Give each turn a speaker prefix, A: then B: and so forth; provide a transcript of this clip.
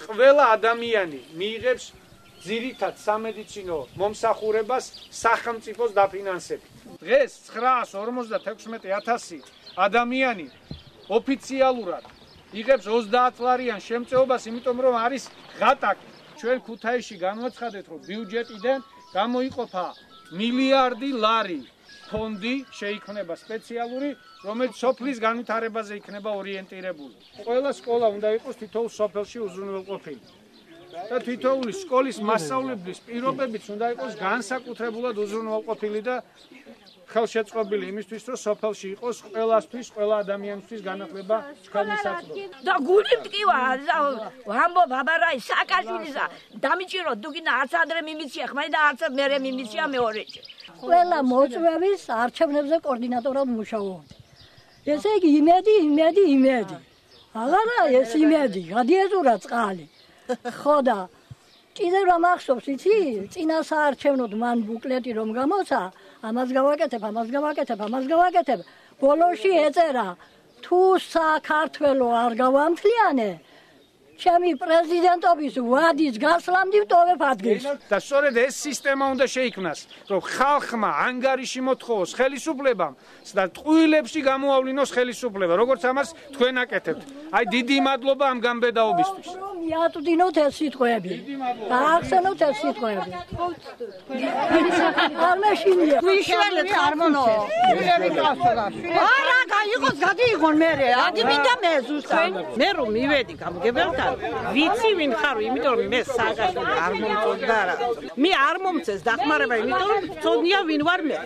A: ყველა ადამიანი მიიღებს ძირითად სამედიცინო მომსახურებას სახელმწიფოს დაფინანსებით. დღეს 956,000 ადამიანი ოფიციალურად იღებს 30 ლარიან შემწეობას, იმიტომ რომ არის ღატაკი. ჩვენ ქუთაისში განვაცხადეთ, რომ ბიუჯეტიდან გამოიყოფა მილიარდი ლარი ფონდი შეიქმნება სპეციალური, რომელიც სოფლის განვითარებაზე იქნება ორიენტირებული. ყველა სკოლა უნდა იყოს თითოეულ სოფელში უზრუნველყოფილი. და თითოეული სკოლის მასწავლებლის პირობებიც უნდა იყოს განსაკუთრებულად უზრუნველყოფილი და ხელშეწყობილი იმისთვის, რომ სოფელში იყოს ყველასთვის, ყველა ადამიანისთვის განათლება ხელმისაწვდომი.
B: და გული მტკივა, ამბობ აბარაი სააკაშვილისა, დამიჭირო დუგინა არც ადრე მიმიცია, ხმარი და არც მერე მიმიცია მეორეჯერ.
C: ყველა მოწვევის არჩევნებზე კოორდინატორად მუშაობდი. ესე იგი იმედი. აღარა ეს იმედი, გადიეზურა წყალი. ხო და კიდევ რა მახსოვს იცი? წინა საარჩევნოდ მან ბუკლეტი რომ გამოცა, ამას გავაკეთებ. ბოლოში ეწერა, თუ საქართველო არ გავამთლიანე, ჩემი პრეზიდენტობის ვადის გასვლამდე ვტოვებ ადგილს.
A: და სწორედ ეს სისტემა უნდა შეიქმნას, რომ ხალხმა ანგარიში მოთხოვოს ხელისუფლებამ და ტყუილებში გამოავლინოს ხელისუფლება, როგორც ამას თქვენ აკეთებთ. აი დიდი მადლობა ამ გამბედაობისთვის.
C: მიაწვდინოთ ეს სიტყვები. გაახსენოთ ეს სიტყვები.
B: ვიშველეთ ხარმონო. არა, გაიყოს, გადიიღონ მერე. აგიმინდა მე ზუსტად. მე რომ მივედი გამგებელთან, ვიცი ვინ ხარ, იმიტომ რომ მე სააგაშვილი არ მომწონდა რა. მე არ მომწეს დახმარება, იმიტომ რომ მწონია ვინ ვარ მე.